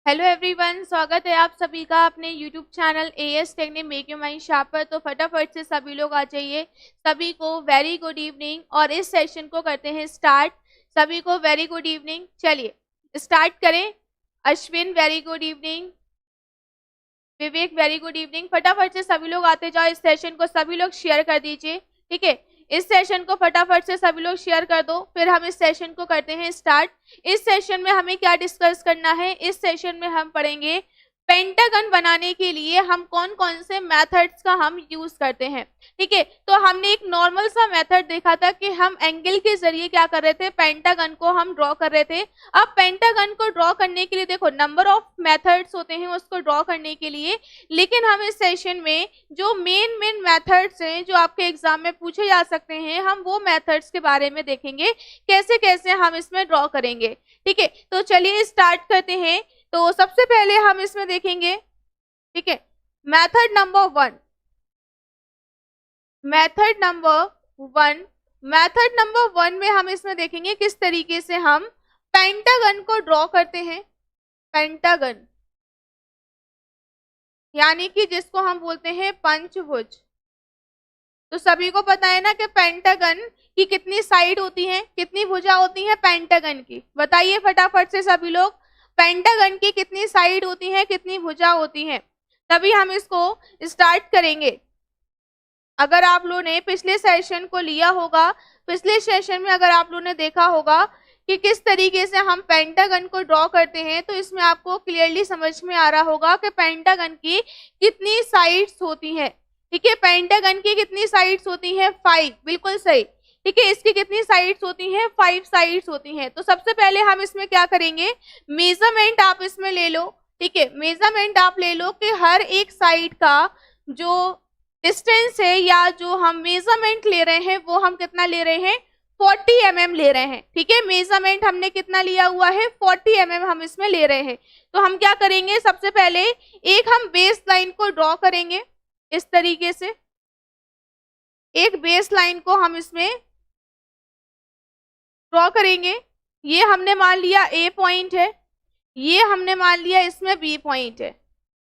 Hello everyone, स्वागत है आप सभी का अपने YouTube channel as technique make your mind sharper. तो फटाफट से सभी लोग आ जाइए। सभी को वेरी गुड इवनिंग और इस सेशन को करते हैं स्टार्ट। सभी को वेरी गुड इवनिंग। चलिए स्टार्ट करें। अश्विन वेरी गुड इवनिंग, विवेक वेरी गुड इवनिंग। फटाफट से सभी लोग आते जाओ। इस सेशन को सभी लोग शेयर कर दीजिए, ठीक है। इस सेशन को फटाफट से सभी लोग शेयर कर दो, फिर हम इस सेशन को करते हैं स्टार्ट। इस सेशन में हमें क्या डिस्कस करना है? इस सेशन में हम पढ़ेंगे पेंटागन बनाने के लिए हम कौन कौन से मेथड्स का हम यूज करते हैं, ठीक है। तो हमने एक नॉर्मल सा मेथड देखा था कि हम एंगल के जरिए क्या कर रहे थे, पेंटागन को हम ड्रॉ कर रहे थे। अब पेंटागन को ड्रॉ करने के लिए देखो नंबर ऑफ मेथड्स होते हैं उसको ड्रॉ करने के लिए, लेकिन हम इस सेशन में जो मेन मेथड्स हैं जो आपके एग्जाम में पूछे जा सकते हैं, हम वो मेथड्स के बारे में देखेंगे कैसे कैसे हम इसमें ड्रॉ करेंगे, ठीक है। तो चलिए स्टार्ट करते हैं। तो सबसे पहले हम इसमें देखेंगे, ठीक है, method number one. Method number one में हम इसमें देखेंगे किस तरीके से हम पेंटागन को ड्रॉ करते हैं। पेंटागन यानी कि जिसको हम बोलते हैं पंचभुज। तो सभी को पता है ना कि पेंटागन की कितनी साइड होती है, कितनी भुजा होती है पेंटागन की? बताइए फटाफट से सभी लोग, पेंटागन की कितनी साइड होती है, कितनी भुजा होती है? तभी हम इसको स्टार्ट करेंगे। अगर आप लोगों ने पिछले सेशन को लिया होगा, पिछले सेशन में अगर आप लोगों ने देखा होगा कि किस तरीके से हम पेंटागन को ड्रॉ करते हैं, तो इसमें आपको क्लियरली समझ में आ रहा होगा कि पेंटागन की कितनी साइड्स होती हैं, ठीक है। पेंटागन की कितनी साइड्स होती हैं? 5, बिल्कुल सही, ठीक है। इसकी कितनी साइड्स होती हैं? 5 साइड्स होती हैं। तो सबसे पहले हम इसमें क्या करेंगे, मेजरमेंट आप इसमें ले लो, ठीक है। मेजरमेंट आप ले लो कि हर एक साइड का जो डिस्टेंस है या जो हम मेजरमेंट ले रहे हैं वो हम कितना ले रहे हैं, 40 mm ले रहे हैं, ठीक है। मेजरमेंट हमने कितना लिया हुआ है, 40 mm हम इसमें ले रहे हैं। तो हम क्या करेंगे, सबसे पहले एक हम बेस लाइन को ड्रॉ करेंगे इस तरीके से। एक बेस लाइन को हम इसमें ड्रॉ करेंगे। ये हमने मान लिया ए पॉइंट है, ये हमने मान लिया इसमें बी पॉइंट है,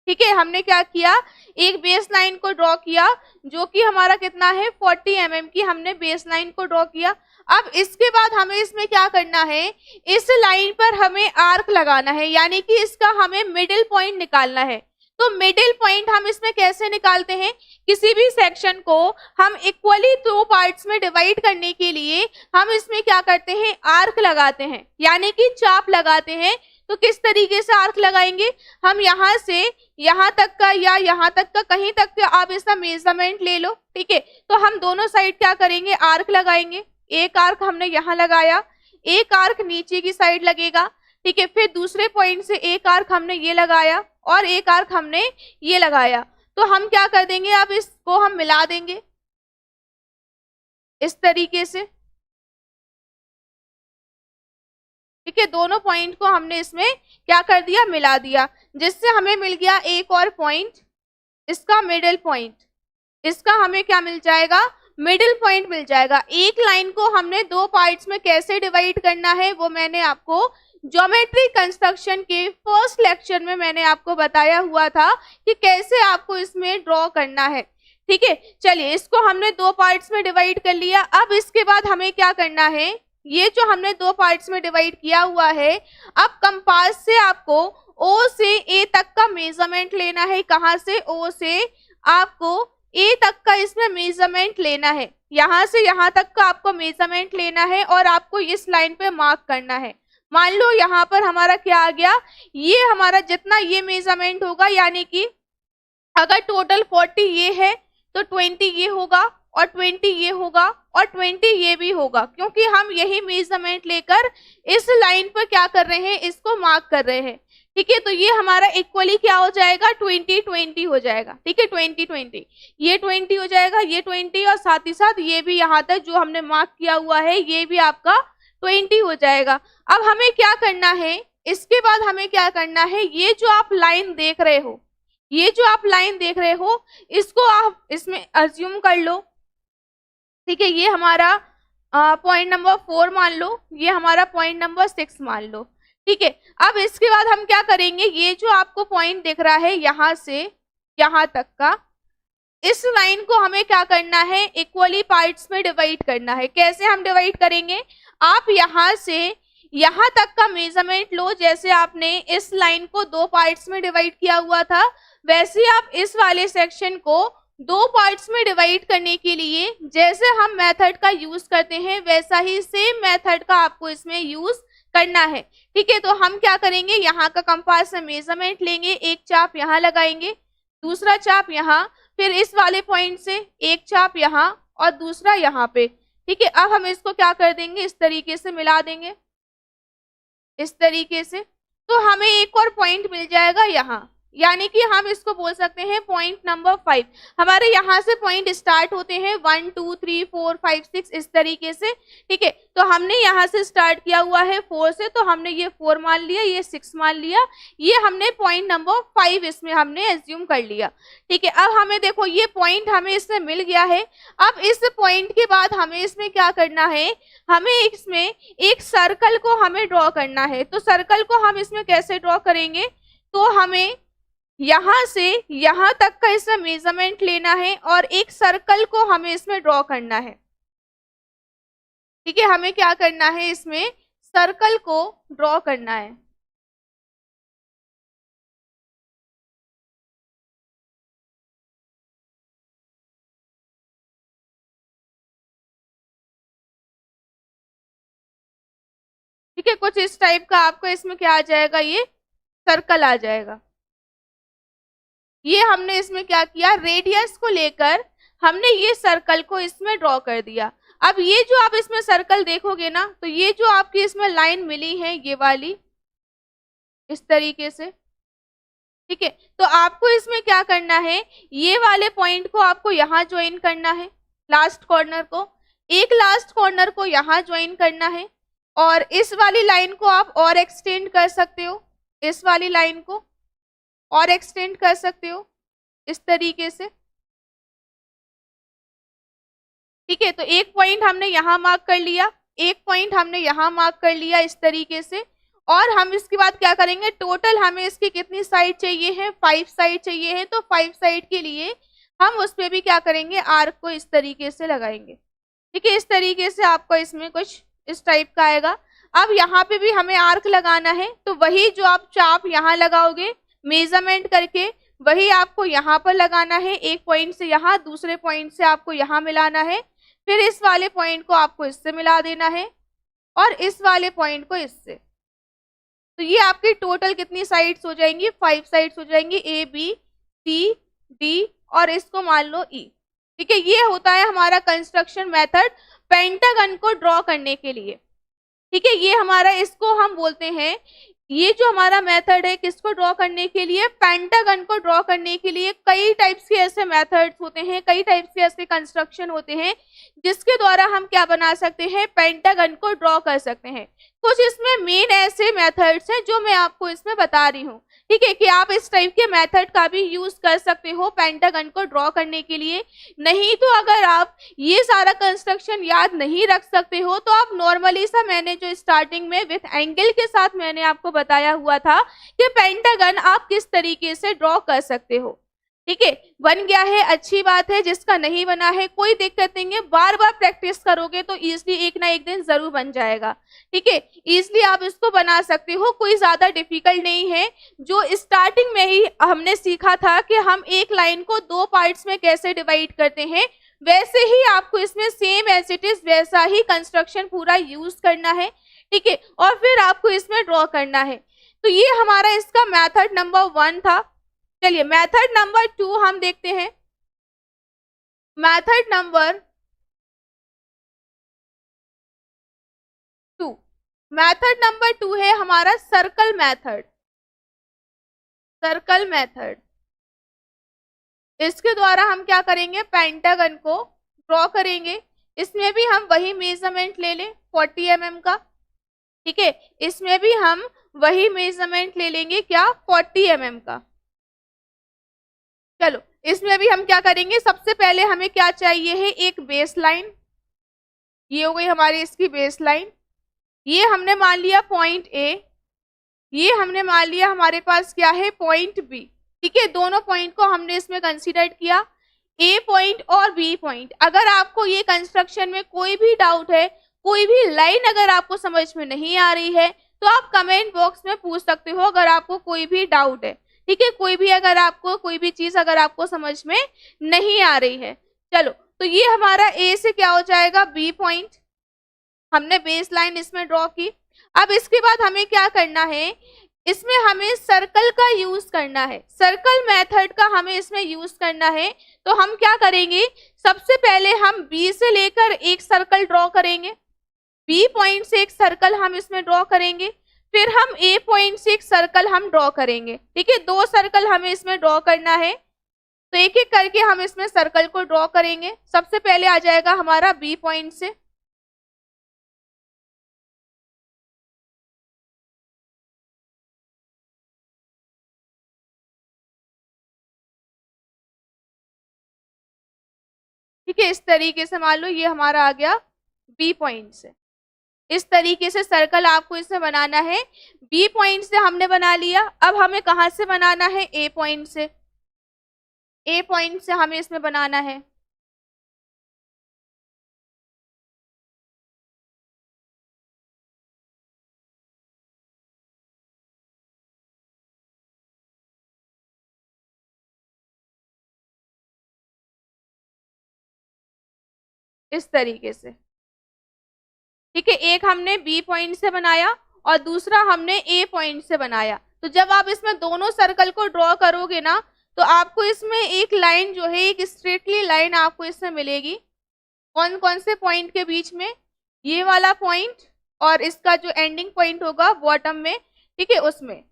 ठीक है। हमने क्या किया, एक बेस लाइन को ड्रॉ किया जो कि हमारा कितना है, 40 mm की हमने बेस लाइन को ड्रॉ किया। अब इसके बाद हमें इसमें क्या करना है, इस लाइन पर हमें आर्क लगाना है, यानी कि इसका हमें मिडिल पॉइंट निकालना है। तो मिडिल पॉइंट हम इसमें कैसे निकालते हैं, किसी भी सेक्शन को हम इक्वली 2 पार्ट्स में डिवाइड करने के लिए हम इसमें क्या करते हैं, आर्क लगाते हैं, यानी कि चाप लगाते हैं। तो किस तरीके से आर्क लगाएंगे, हम यहाँ से यहाँ तक का या यहाँ तक का, कहीं तक का आप इसका मेजरमेंट ले लो, ठीक है। तो हम दोनों साइड क्या करेंगे, आर्क लगाएंगे। एक आर्क हमने यहाँ लगाया, एक आर्क नीचे की साइड लगेगा, ठीक है। फिर दूसरे पॉइंट से एक आर्क हमने ये लगाया और एक आर्क हमने ये लगाया। तो हम क्या कर देंगे, अब इसको हम मिला देंगे इस तरीके से, ठीक है। दोनों पॉइंट को हमने इसमें क्या कर दिया, मिला दिया, जिससे हमें मिल गया एक और पॉइंट, इसका मिडिल पॉइंट। इसका हमें क्या मिल जाएगा, मिडिल पॉइंट मिल जाएगा। एक लाइन को हमने 2 पार्ट्स में कैसे डिवाइड करना है वो मैंने आपको ज्योमेट्री कंस्ट्रक्शन के फर्स्ट लेक्चर में मैंने आपको बताया हुआ था कि कैसे आपको इसमें ड्रॉ करना है, ठीक है। चलिए इसको हमने 2 पार्ट्स में डिवाइड कर लिया। अब इसके बाद हमें क्या करना है, ये जो हमने 2 पार्ट्स में डिवाइड किया हुआ है, अब कंपास से आपको ओ से ए तक का मेजरमेंट लेना है। कहां से, ओ से आपको ए तक का इसमें मेजरमेंट लेना है, यहां से यहां तक का आपको मेजरमेंट लेना है और आपको इस लाइन पे मार्क करना है। मान लो यहाँ पर हमारा क्या आ गया, ये हमारा जितना ये मेजरमेंट होगा, यानी कि अगर टोटल 40 ये है तो 20 ये होगा और 20 ये होगा और 20 ये भी होगा, क्योंकि हम यही मेजरमेंट लेकर इस लाइन पर क्या कर रहे हैं, इसको मार्क कर रहे हैं, ठीक है। तो ये हमारा इक्वली क्या हो जाएगा, 20-20 हो जाएगा, ठीक है। 20-20 ये 20 हो जाएगा, ये 20 और साथ ही साथ ये भी यहाँ तक जो हमने मार्क किया हुआ है ये भी आपका 20 हो जाएगा। अब हमें क्या करना है, इसके बाद हमें क्या करना है, ये जो आप लाइन देख रहे हो, ये जो आप लाइन देख रहे हो, इसको आप इसमें अज्यूम कर लो, ठीक है। ये हमारा पॉइंट नंबर 4 मान लो, ये हमारा पॉइंट नंबर 6 मान लो, ठीक है, अब इसके बाद हम क्या करेंगे, ये जो आपको पॉइंट दिख रहा है यहां से यहां तक का, इस लाइन को हमें क्या करना है, इक्वली पार्ट्स में डिवाइड करना है। कैसे हम डिवाइड करेंगे, आप यहां से यहां तक का मेजरमेंट लो, जैसे आपने इस लाइन को 2 पार्ट्स में डिवाइड किया हुआ था, वैसे आप इस वाले सेक्शन को 2 पार्ट्स में डिवाइड करने के लिए जैसे हम मेथड का यूज करते हैं वैसा ही सेम मेथड का आपको इसमें यूज करना है। ठीक है, तो हम क्या करेंगे, यहाँ का कंपास से मेजरमेंट लेंगे, एक चाप यहाँ लगाएंगे, दूसरा चाप यहाँ, फिर इस वाले पॉइंट से एक चाप यहाँ और दूसरा यहाँ पे। ठीक है, अब हम इसको क्या कर देंगे, इस तरीके से मिला देंगे, इस तरीके से, तो हमें एक और पॉइंट मिल जाएगा यहाँ, यानी कि हम इसको बोल सकते हैं पॉइंट नंबर 5। हमारे यहाँ से पॉइंट स्टार्ट होते हैं 1 2 3 4 5 6 इस तरीके से। ठीक है, तो हमने यहाँ से स्टार्ट किया हुआ है 4 से, तो हमने ये 4 मान लिया, ये 6 मान लिया, ये हमने पॉइंट नंबर 5 इसमें हमने एज्यूम कर लिया। ठीक है, अब हमें देखो ये पॉइंट हमें इसमें मिल गया है। अब इस पॉइंट के बाद हमें इसमें क्या करना है, हमें इसमें एक सर्कल को हमें ड्रॉ करना है। तो सर्कल को हम इसमें कैसे ड्रॉ करेंगे, तो हमें यहां से यहां तक का इसमें मेजरमेंट लेना है और एक सर्कल को हमें इसमें ड्रॉ करना है। ठीक है, हमें क्या करना है, इसमें सर्कल को ड्रॉ करना है। ठीक है, कुछ इस टाइप का आपको इसमें क्या आ जाएगा, ये सर्कल आ जाएगा। ये हमने इसमें क्या किया, रेडियस को लेकर हमने ये सर्कल को इसमें ड्रॉ कर दिया। अब ये जो आप इसमें सर्कल देखोगे ना, तो ये जो आपकी इसमें लाइन मिली है ये वाली, इस तरीके से। ठीक है, तो आपको इसमें क्या करना है, ये वाले पॉइंट को आपको यहाँ ज्वाइन करना है, लास्ट कॉर्नर को, एक लास्ट कॉर्नर को यहाँ ज्वाइन करना है, और इस वाली लाइन को आप और एक्सटेंड कर सकते हो, इस वाली लाइन को और एक्सटेंड कर सकते हो इस तरीके से। ठीक है, तो एक पॉइंट हमने यहाँ मार्क कर लिया, एक पॉइंट हमने यहाँ मार्क कर लिया इस तरीके से, और हम इसके बाद क्या करेंगे, टोटल हमें इसकी कितनी साइड चाहिए है, 5 साइड चाहिए है, तो 5 साइड के लिए हम उस पर भी क्या करेंगे, आर्क को इस तरीके से लगाएंगे। ठीक है, इस तरीके से आपको इसमें कुछ इस टाइप का आएगा। अब यहाँ पे भी हमें आर्क लगाना है, तो वही जो आप चाप यहाँ लगाओगे मेजरमेंट करके, वही आपको यहाँ पर लगाना है, एक पॉइंट से यहाँ, दूसरे पॉइंट से आपको यहाँ मिलाना है, फिर इस वाले पॉइंट को आपको इससे मिला देना है और इस वाले पॉइंट को इससे। तो ये आपकी टोटल कितनी साइड्स हो जाएंगी, 5 साइड्स हो जाएंगी, ए बी सी डी और इसको मान लो ई। ठीक है, ये होता है हमारा कंस्ट्रक्शन मेथड पेंटागन को ड्रॉ करने के लिए। ठीक है, ये हमारा, इसको हम बोलते हैं, ये जो हमारा मेथड है किसको ड्रॉ करने के लिए, पेंटागन को ड्रॉ करने के लिए। कई टाइप्स के ऐसे मेथड्स होते हैं, कई टाइप्स के ऐसे कंस्ट्रक्शन होते हैं जिसके द्वारा हम क्या बना सकते हैं, पेंटागन को ड्रॉ कर सकते हैं। कुछ इसमें मेन ऐसे मेथड्स हैं जो मैं आपको इसमें बता रही हूँ। ठीक है, कि आप इस टाइप के मेथड का भी यूज कर सकते हो पेंटागन को ड्रॉ करने के लिए। नहीं तो अगर आप ये सारा कंस्ट्रक्शन याद नहीं रख सकते हो, तो आप नॉर्मली सा, मैंने जो स्टार्टिंग में विथ एंगल के साथ मैंने आपको बताया हुआ था कि पेंटागन आप किस तरीके से ड्रॉ कर सकते हो। ठीक है, बन गया है, अच्छी बात है। जिसका नहीं बना है कोई दिक्कत नहीं है, बार बार प्रैक्टिस करोगे तो इजीली एक ना एक दिन जरूर बन जाएगा। ठीक है, इजीली आप इसको बना सकते हो, कोई ज्यादा डिफिकल्ट नहीं है। जो स्टार्टिंग में ही हमने सीखा था कि हम एक लाइन को 2 पार्ट्स में कैसे डिवाइड करते हैं, वैसे ही आपको इसमें सेम एज इट इज वैसा ही कंस्ट्रक्शन पूरा यूज करना है। ठीक है, और फिर आपको इसमें ड्रॉ करना है। तो ये हमारा इसका मेथड नंबर 1 था। चलिए मेथड नंबर 2 हम देखते हैं। मेथड नंबर 2, मेथड नंबर 2 है हमारा सर्कल मेथड। सर्कल मेथड, इसके द्वारा हम क्या करेंगे, पेंटागन को ड्रॉ करेंगे। इसमें भी हम वही मेजरमेंट ले लें 40 mm का। ठीक है, इसमें भी हम वही मेजरमेंट ले लेंगे, क्या, 40 mm का। चलो इसमें भी हम क्या करेंगे, सबसे पहले हमें क्या चाहिए है, एक बेस लाइन। ये हो गई हमारी इसकी बेस लाइन। ये हमने मान लिया पॉइंट ए, ये हमने मान लिया हमारे पास क्या है, पॉइंट बी। ठीक है, दोनों पॉइंट को हमने इसमें कंसीडर किया, ए पॉइंट और बी पॉइंट। अगर आपको ये कंस्ट्रक्शन में कोई भी डाउट है, कोई भी लाइन अगर आपको समझ में नहीं आ रही है, तो आप कमेंट बॉक्स में पूछ सकते हो अगर आपको कोई भी डाउट है। ठीक है, कोई भी अगर आपको कोई भी चीज अगर आपको समझ में नहीं आ रही है। चलो, तो ये हमारा ए से क्या हो जाएगा, बी पॉइंट। हमने बेस लाइन इसमें ड्रॉ की। अब इसके बाद हमें क्या करना है, इसमें हमें सर्कल का यूज करना है, सर्कल मेथड का हमें इसमें यूज करना है। तो हम क्या करेंगे, सबसे पहले हम बी से लेकर एक सर्कल ड्रॉ करेंगे, बी पॉइंट से एक सर्कल हम इसमें ड्रॉ करेंगे, फिर हम ए पॉइंट से एक सर्कल हम ड्रॉ करेंगे। ठीक है, 2 सर्कल हमें इसमें ड्रॉ करना है। तो एक एक करके हम इसमें सर्कल को ड्रॉ करेंगे। सबसे पहले आ जाएगा हमारा बी पॉइंट से, ठीक है, इस तरीके से मान लो ये हमारा आ गया बी पॉइंट से। इस तरीके से सर्कल आपको इसमें बनाना है। बी पॉइंट से हमने बना लिया, अब हमें कहां से बनाना है, ए पॉइंट से। ए पॉइंट से हमें इसमें बनाना है। इस तरीके से, ठीक है, एक हमने बी पॉइंट से बनाया और दूसरा हमने ए पॉइंट से बनाया। तो जब आप इसमें दोनों सर्कल को ड्रॉ करोगे ना, तो आपको इसमें एक लाइन जो है, एक स्ट्रेटली लाइन आपको इसमें मिलेगी। कौन कौन से पॉइंट के बीच में, ये वाला पॉइंट और इसका जो एंडिंग पॉइंट होगा बॉटम में, ठीक है, उसमें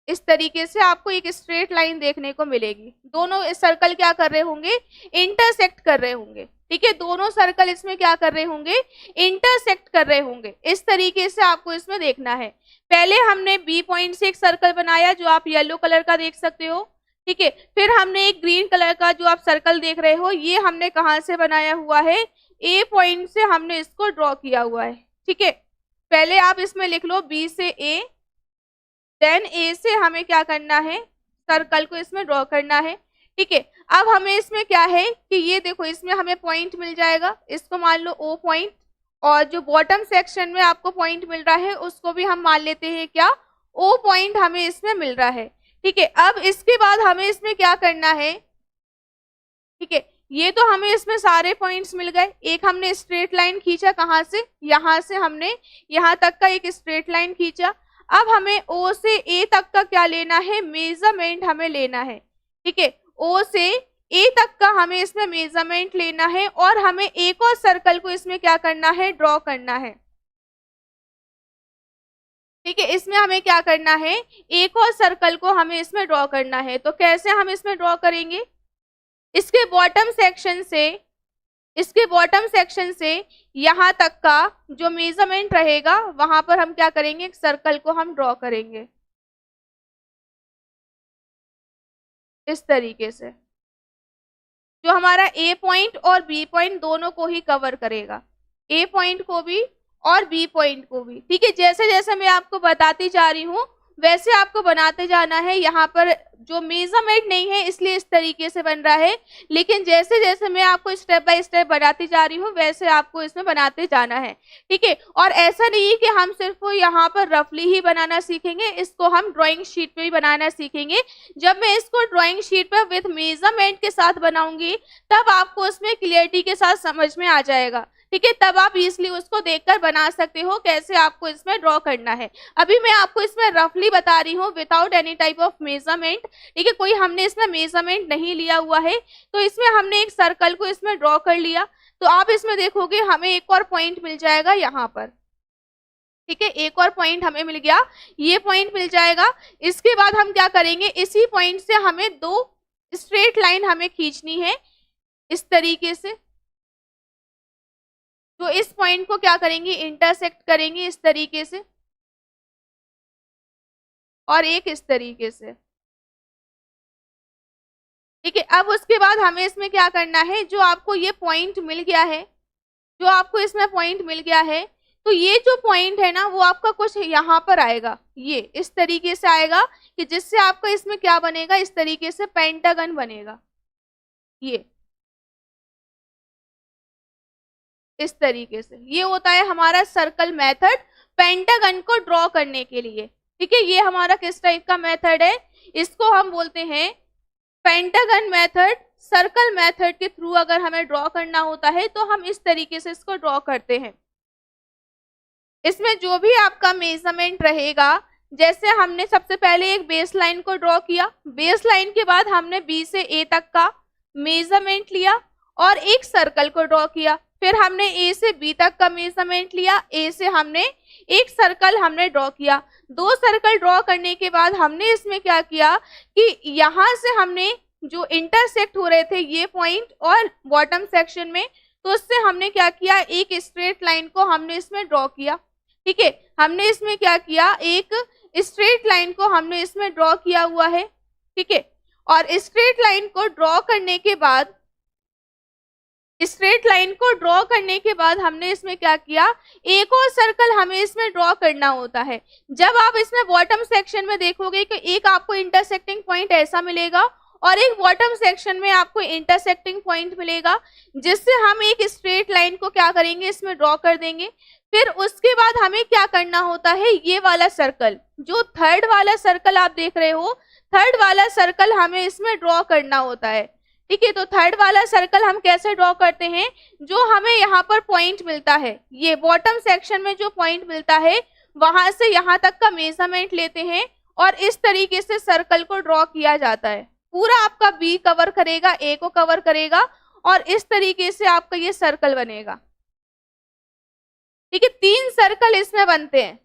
इस तरीके से आपको एक स्ट्रेट लाइन देखने को मिलेगी। दोनों सर्कल क्या कर रहे होंगे, इंटरसेक्ट कर रहे होंगे। ठीक है, दोनों सर्कल इसमें क्या कर रहे होंगे, इंटरसेक्ट कर रहे होंगे। इस तरीके से आपको इसमें देखना है। पहले हमने बी पॉइंट से एक सर्कल बनाया जो आप येलो कलर का देख सकते हो। ठीक है, फिर हमने एक ग्रीन कलर का जो आप सर्कल देख रहे हो, ये हमने कहाँ से बनाया हुआ है, ए पॉइंट से हमने इसको ड्रॉ किया हुआ है। ठीक है, पहले आप इसमें लिख लो बी से ए, देन ए से हमें क्या करना है, सर्कल को इसमें ड्रॉ करना है। ठीक है, अब हमें इसमें क्या है कि ये देखो, इसमें हमें पॉइंट मिल जाएगा, इसको मान लो ओ पॉइंट, और जो बॉटम सेक्शन में आपको पॉइंट मिल रहा है उसको भी हम मान लेते हैं क्या, ओ पॉइंट हमें इसमें मिल रहा है। ठीक है, अब इसके बाद हमें इसमें क्या करना है, ठीक है, ये तो हमें इसमें सारे पॉइंट्स मिल गए। एक हमने स्ट्रेट लाइन खींचा, कहाँ से, यहाँ से हमने यहाँ तक का एक स्ट्रेट लाइन खींचा। अब हमें ओ से ए तक का क्या लेना है, मेजरमेंट हमें लेना है। ठीक है, ओ से ए तक का हमें इसमें मेजरमेंट लेना है और हमें एक और सर्कल को इसमें क्या करना है, ड्रॉ करना है। ठीक है, इसमें हमें क्या करना है, एक और सर्कल को हमें इसमें ड्रॉ करना है। तो कैसे हम इसमें ड्रॉ करेंगे, इसके बॉटम सेक्शन से, इसके बॉटम सेक्शन से यहाँ तक का जो मेजरमेंट रहेगा वहां पर हम क्या करेंगे, एक सर्कल को हम ड्रॉ करेंगे इस तरीके से, जो हमारा ए पॉइंट और बी पॉइंट दोनों को ही कवर करेगा, ए पॉइंट को भी और बी पॉइंट को भी। ठीक है, जैसे जैसे मैं आपको बताती जा रही हूँ वैसे आपको बनाते जाना है। यहाँ पर जो मेजरमेंट नहीं है इसलिए इस तरीके से बन रहा है, लेकिन जैसे जैसे मैं आपको स्टेप बाय स्टेप बनाती जा रही हूँ वैसे आपको इसमें बनाते जाना है। ठीक है, और ऐसा नहीं है कि हम सिर्फ यहाँ पर रफली ही बनाना सीखेंगे, इसको हम ड्राइंग शीट पे भी बनाना सीखेंगे। जब मैं इसको ड्राइंग शीट पर विथ मेजरमेंट के साथ बनाऊंगी तब आपको उसमें क्लियरिटी के साथ समझ में आ जाएगा। ठीक है, तब आप इजिली उसको देखकर बना सकते हो कैसे आपको इसमें ड्रॉ करना है। अभी मैं आपको इसमें रफली बता रही हूँ without any type of measurement. ठीक है, कोई हमने इसमें मेजरमेंट नहीं लिया हुआ है। तो इसमें हमने एक सर्कल को इसमें ड्रॉ कर लिया, तो आप इसमें देखोगे हमें एक और पॉइंट मिल जाएगा यहाँ पर। ठीक है, एक और पॉइंट हमें मिल गया, ये पॉइंट मिल जाएगा। इसके बाद हम क्या करेंगे, इसी पॉइंट से हमें 2 स्ट्रेट लाइन हमें खींचनी है इस तरीके से, जो इस पॉइंट को क्या करेंगे, इंटरसेक्ट करेंगे इस तरीके से, और एक इस तरीके से। ठीक है, अब उसके बाद हमें इसमें क्या करना है, जो आपको ये पॉइंट मिल गया है, जो आपको इसमें पॉइंट मिल गया है, तो ये जो पॉइंट है ना वो आपका कुछ यहाँ पर आएगा, ये इस तरीके से आएगा कि जिससे आपका इसमें क्या बनेगा, इस तरीके से पेंटागन बनेगा, ये इस तरीके से। ये होता है हमारा सर्कल मेथड पेंटागन को ड्रॉ करने के लिए। ठीक है, ये हमारा किस टाइप का मेथड है, इसको हम बोलते हैं पेंटागन मेथड। सर्कल मेथड के थ्रू अगर हमें ड्रॉ करना होता है तो हम इस तरीके से इसको ड्रॉ करते हैं। इसमें जो भी आपका मेजरमेंट रहेगा, जैसे हमने सबसे पहले एक बेस लाइन को ड्रॉ किया, बेस लाइन के बाद हमने बी से ए तक का मेजरमेंट लिया और एक सर्कल को ड्रॉ किया, फिर हमने ए से बी तक का मेजरमेंट लिया, ए से हमने एक सर्कल हमने ड्रॉ किया। दो सर्कल ड्रॉ करने के बाद हमने इसमें क्या किया कि यहाँ से हमने जो इंटरसेक्ट हो रहे थे ये पॉइंट और बॉटम सेक्शन में, तो उससे हमने क्या किया, एक स्ट्रेट लाइन को हमने इसमें ड्रॉ किया। ठीक है, हमने इसमें क्या किया, एक स्ट्रेट लाइन को हमने इसमें ड्रॉ किया हुआ है। ठीक है, और स्ट्रेट लाइन को ड्रॉ करने के बाद, स्ट्रेट लाइन को ड्रॉ करने के बाद हमने इसमें क्या किया, एक और सर्कल हमें इसमें ड्रॉ करना होता है। जब आप इसमें बॉटम सेक्शन में देखोगे कि एक आपको इंटरसेक्टिंग पॉइंट ऐसा मिलेगा और एक बॉटम सेक्शन में आपको इंटरसेक्टिंग पॉइंट मिलेगा, जिससे हम एक स्ट्रेट लाइन को क्या करेंगे, इसमें ड्रॉ कर देंगे। फिर उसके बाद हमें क्या करना होता है, ये वाला सर्कल, जो थर्ड वाला सर्कल आप देख रहे हो, थर्ड वाला सर्कल हमें इसमें ड्रॉ करना होता है। ठीक है, तो थर्ड वाला सर्कल हम कैसे ड्रॉ करते हैं, जो हमें यहाँ पर पॉइंट मिलता है, ये बॉटम सेक्शन में जो पॉइंट मिलता है वहां से यहाँ तक का मेजरमेंट लेते हैं और इस तरीके से सर्कल को ड्रॉ किया जाता है। पूरा आपका बी कवर करेगा, ए को कवर करेगा और इस तरीके से आपका ये सर्कल बनेगा। ठीक है, 3 सर्कल इसमें बनते हैं,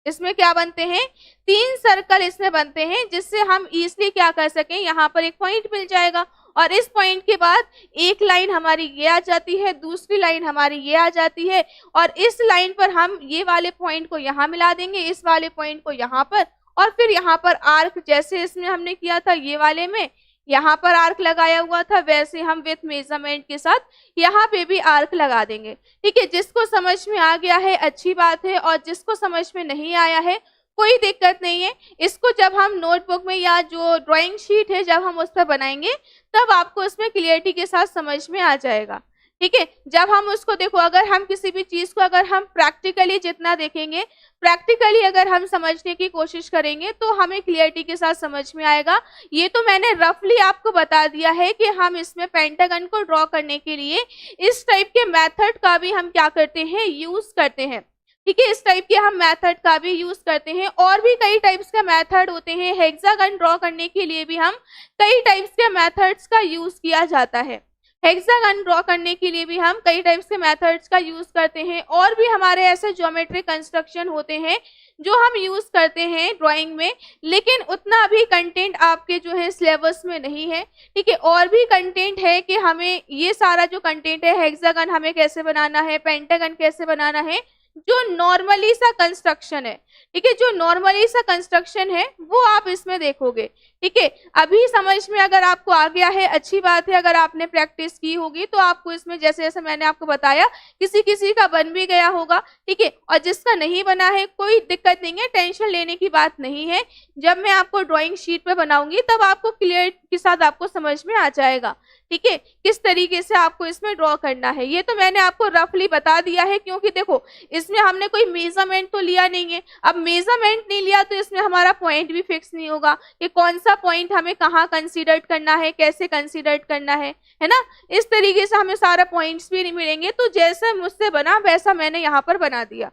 इसमें क्या बनते हैं, 3 सर्कल इसमें बनते हैं, जिससे हम इजीली क्या कर सकें, यहाँ पर एक पॉइंट मिल जाएगा और इस पॉइंट के बाद एक लाइन हमारी ये आ जाती है, दूसरी लाइन हमारी ये आ जाती है और इस लाइन पर हम ये वाले पॉइंट को यहाँ मिला देंगे, इस वाले पॉइंट को यहाँ पर, और फिर यहाँ पर आर्क, जैसे इसमें हमने किया था ये वाले में यहाँ पर आर्क लगाया हुआ था, वैसे हम विथ मेजरमेंट के साथ यहाँ पे भी आर्क लगा देंगे। ठीक है, जिसको समझ में आ गया है अच्छी बात है, और जिसको समझ में नहीं आया है कोई दिक्कत नहीं है। इसको जब हम नोटबुक में या जो ड्राइंग शीट है जब हम उस पर बनाएंगे तब आपको इसमें क्लियरिटी के साथ समझ में आ जाएगा। ठीक है, जब हम उसको देखो, अगर हम किसी भी चीज को अगर हम प्रैक्टिकली जितना देखेंगे, प्रैक्टिकली अगर हम समझने की कोशिश करेंगे तो हमें क्लियरिटी के साथ समझ में आएगा। ये तो मैंने रफली आपको बता दिया है कि हम इसमें पेंटागन को ड्रॉ करने के लिए इस टाइप के मेथड का भी हम क्या करते हैं, यूज करते हैं। ठीक है, इस टाइप के हम मेथड का भी यूज करते हैं। और भी कई टाइप्स के मेथड होते हैं, हेक्सागन ड्रॉ करने के लिए भी हम कई टाइप्स के मेथड्स का यूज किया जाता है। हेक्सागन ड्रॉ करने के लिए भी हम कई टाइप्स के मेथड्स का यूज करते हैं। और भी हमारे ऐसे ज्योमेट्रिक कंस्ट्रक्शन होते हैं जो हम यूज करते हैं ड्राइंग में, लेकिन उतना भी कंटेंट आपके जो है सिलेबस में नहीं है। ठीक है, और भी कंटेंट है कि हमें ये सारा जो कंटेंट है, हेक्सागन हमें कैसे बनाना है, पेंटागन कैसे बनाना है, जो नॉर्मली सा कंस्ट्रक्शन है। ठीक है, जो नॉर्मली सा कंस्ट्रक्शन है वो आप इसमें देखोगे। ठीक है, अभी समझ में अगर आपको आ गया है अच्छी बात है, अगर आपने प्रैक्टिस की होगी तो आपको इसमें जैसे जैसे मैंने आपको बताया किसी किसी का बन भी गया होगा। ठीक है, और जिसका नहीं बना है कोई दिक्कत नहीं है, टेंशन लेने की बात नहीं है। जब मैं आपको ड्राइंग शीट पे बनाऊंगी तब आपको क्लियर के साथ आपको समझ में आ जाएगा। ठीक है, किस तरीके से आपको इसमें ड्रॉ करना है। ये तो मैंने आपको रफली बता दिया है, क्योंकि देखो इसमें हमने कोई मेजरमेंट तो लिया नहीं है। अब मेजरमेंट नहीं लिया तो इसमें हमारा पॉइंट भी फिक्स नहीं होगा कि कौन सा पॉइंट हमें कहाँ कंसीडर करना है, कैसे कंसीडर करना है ना। इस तरीके से हमें सारा पॉइंट्स भी नहीं मिलेंगे। तो जैसे मुझसे बना वैसा मैंने यहाँ पर बना दिया।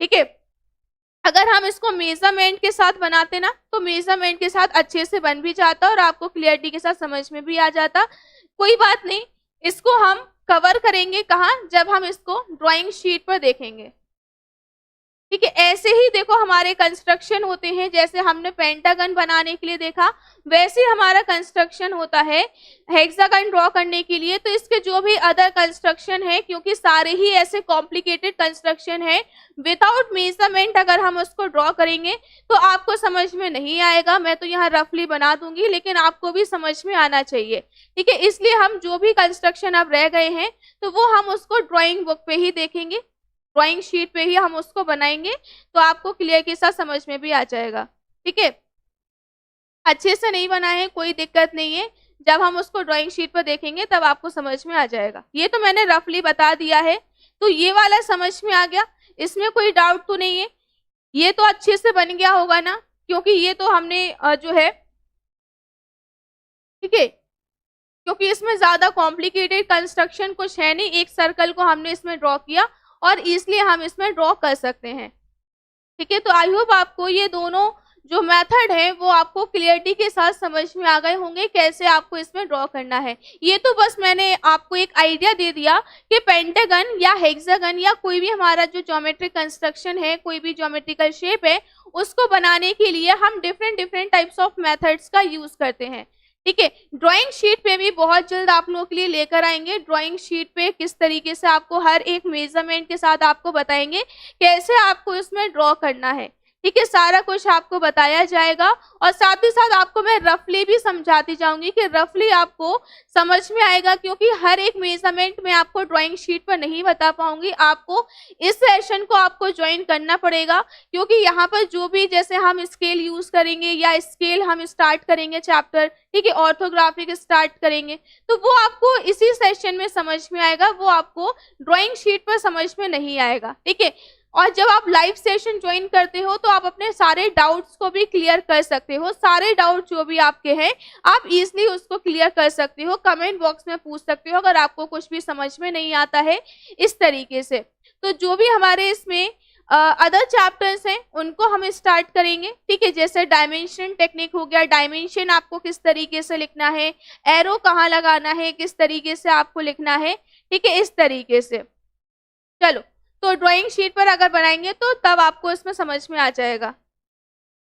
ठीक है, अगर हम इसको मेजरमेंट के साथ बनाते ना तो मेजरमेंट के साथ अच्छे से बन भी जाता और आपको क्लियरिटी के साथ समझ में भी आ जाता। कोई बात नहीं, इसको हम कवर करेंगे कहाँ, जब हम इसको ड्राइंग शीट पर देखेंगे। ठीक है, ऐसे ही देखो हमारे कंस्ट्रक्शन होते हैं, जैसे हमने पेंटागन बनाने के लिए देखा वैसे हमारा कंस्ट्रक्शन होता है हेक्सागन ड्रॉ करने के लिए। तो इसके जो भी अदर कंस्ट्रक्शन है, क्योंकि सारे ही ऐसे कॉम्प्लिकेटेड कंस्ट्रक्शन है, विदाउट मेजरमेंट अगर हम उसको ड्रॉ करेंगे तो आपको समझ में नहीं आएगा। मैं तो यहाँ रफली बना दूंगी, लेकिन आपको भी समझ में आना चाहिए। ठीक है, इसलिए हम जो भी कंस्ट्रक्शन अब रह गए हैं तो वो हम उसको ड्रॉइंग बुक पे ही देखेंगे। ड्राइंग शीट पे ही हम उसको बनाएंगे, तो आपको क्लियर के साथ समझ में भी आ जाएगा। ठीक है, अच्छे से नहीं बना है कोई दिक्कत नहीं है, जब हम उसको ड्राइंग शीट पर देखेंगे तब आपको समझ में आ जाएगा। ये तो मैंने रफली बता दिया है, तो ये वाला समझ में आ गया, इसमें कोई डाउट तो नहीं है, ये तो अच्छे से बन गया होगा ना, क्योंकि ये तो हमने जो है, ठीक है, क्योंकि इसमें ज्यादा कॉम्प्लिकेटेड कंस्ट्रक्शन कुछ है नहीं, एक सर्कल को हमने इसमें ड्रॉ किया और इसलिए हम इसमें ड्रॉ कर सकते हैं। ठीक है, तो आई होप आपको ये दोनों जो मेथड है वो आपको क्लियरिटी के साथ समझ में आ गए होंगे, कैसे आपको इसमें ड्रॉ करना है। ये तो बस मैंने आपको एक आइडिया दे दिया कि पेंटागन या हेक्सागन या कोई भी हमारा जो ज्योमेट्रिक कंस्ट्रक्शन है, कोई भी ज्योमेट्रिकल शेप है, उसको बनाने के लिए हम डिफरेंट टाइप्स ऑफ मेथड्स का यूज करते हैं। ठीक है, ड्राइंग शीट पे भी बहुत जल्द आप लोगों के लिए लेकर आएंगे। ड्राइंग शीट पे किस तरीके से आपको हर एक मेजरमेंट के साथ आपको बताएंगे कैसे आपको इसमें ड्रॉ करना है। ठीक है, सारा कुछ आपको बताया जाएगा और साथ ही साथ आपको मैं रफली भी समझाती जाऊंगी कि रफली आपको समझ में आएगा, क्योंकि हर एक मेजरमेंट में आपको ड्राइंग शीट पर नहीं बता पाऊंगी। आपको इस सेशन को आपको ज्वाइन करना पड़ेगा, क्योंकि यहाँ पर जो भी जैसे हम स्केल यूज करेंगे या स्केल हम स्टार्ट करेंगे चैप्टर, ठीक है, ऑर्थोग्राफिक स्टार्ट करेंगे, तो वो आपको इसी सेशन में समझ में आएगा, वो आपको ड्राइंग शीट पर समझ में नहीं आएगा। ठीक है, और जब आप लाइव सेशन ज्वाइन करते हो तो आप अपने सारे डाउट्स को भी क्लियर कर सकते हो। सारे डाउट जो भी आपके हैं आप इजीली उसको क्लियर कर सकते हो, कमेंट बॉक्स में पूछ सकते हो अगर आपको कुछ भी समझ में नहीं आता है इस तरीके से। तो जो भी हमारे इसमें अदर चैप्टर्स हैं उनको हम स्टार्ट करेंगे। ठीक है, जैसे डायमेंशन टेक्निक हो गया, डायमेंशन आपको किस तरीके से लिखना है, एरो कहाँ लगाना है, किस तरीके से आपको लिखना है। ठीक है, इस तरीके से। चलो, तो ड्राइंग शीट पर अगर बनाएंगे तो तब आपको इसमें समझ में आ जाएगा।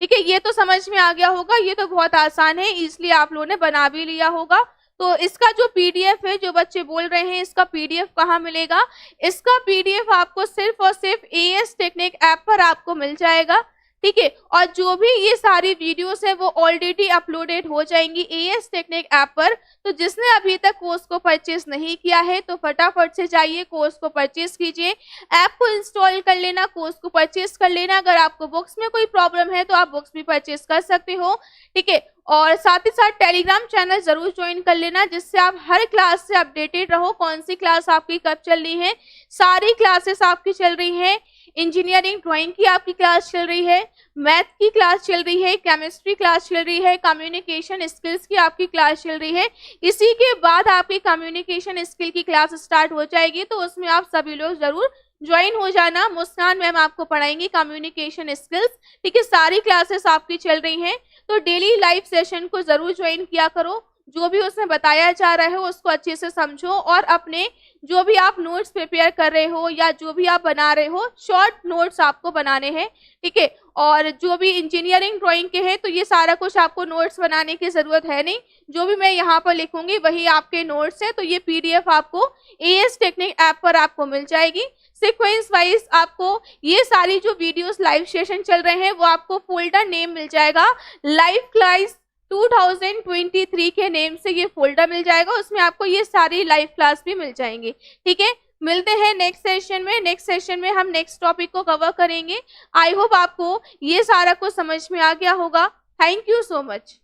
ठीक है, ये तो समझ में आ गया होगा, ये तो बहुत आसान है, इसलिए आप लोगों ने बना भी लिया होगा। तो इसका जो पीडीएफ है, जो बच्चे बोल रहे हैं इसका पीडीएफ कहाँ मिलेगा, इसका पीडीएफ आपको सिर्फ और सिर्फ एएस टेक्निक ऐप पर आपको मिल जाएगा। ठीक है, और जो भी ये सारी वीडियोस है वो ऑलरेडी अपलोडेड हो जाएंगी एएस टेक्निक ऐप पर। तो जिसने अभी तक कोर्स को परचेस नहीं किया है तो फटाफट से जाइए कोर्स को परचेस कीजिए, ऐप को इंस्टॉल कर लेना, कोर्स को परचेस कर लेना। अगर आपको बुक्स में कोई प्रॉब्लम है तो आप बुक्स भी परचेस कर सकते हो। ठीक है, और साथ ही साथ टेलीग्राम चैनल जरूर ज्वाइन कर लेना, जिससे आप हर क्लास से अपडेटेड रहो, कौन सी क्लास आपकी कब चल रही है। सारी क्लासेस आपकी चल रही हैं, इंजीनियरिंग ड्राइंग की आपकी क्लास चल रही है, मैथ की क्लास चल रही है, केमिस्ट्री क्लास चल रही है, कम्युनिकेशन स्किल्स की आपकी क्लास चल रही है। इसी के बाद आपकी कम्युनिकेशन स्किल की क्लास स्टार्ट हो जाएगी, तो उसमें आप सभी लोग जरूर ज्वाइन हो जाना। मुस्कान मैम आपको पढ़ाएंगी कम्युनिकेशन स्किल्स। ठीक है, सारी क्लासेस आपकी चल रही हैं, तो डेली लाइव सेशन को जरूर ज्वाइन किया करो। जो भी उसमें बताया जा रहा है उसको अच्छे से समझो, और अपने जो भी आप नोट्स प्रिपेयर कर रहे हो या जो भी आप बना रहे हो, शॉर्ट नोट्स आपको बनाने हैं। ठीक है, और जो भी इंजीनियरिंग ड्राइंग के हैं तो ये सारा कुछ आपको नोट्स बनाने की जरूरत है नहीं, जो भी मैं यहाँ पर लिखूंगी वही आपके नोट्स है। तो ये पीडीएफ आपको एएस टेक्निक ऐप पर आपको मिल जाएगी। सीक्वेंस वाइज आपको ये सारी जो वीडियोस लाइव सेशन चल रहे हैं वो आपको फोल्डर नेम मिल जाएगा, लाइव क्लास 2023 के नेम से ये फोल्डर मिल जाएगा, उसमें आपको ये सारी लाइव क्लास भी मिल जाएंगे। ठीक है, मिलते हैं नेक्स्ट सेशन में। नेक्स्ट सेशन में हम नेक्स्ट टॉपिक को कवर करेंगे। आई होप आपको ये सारा कुछ समझ में आ गया होगा। Thank you so much.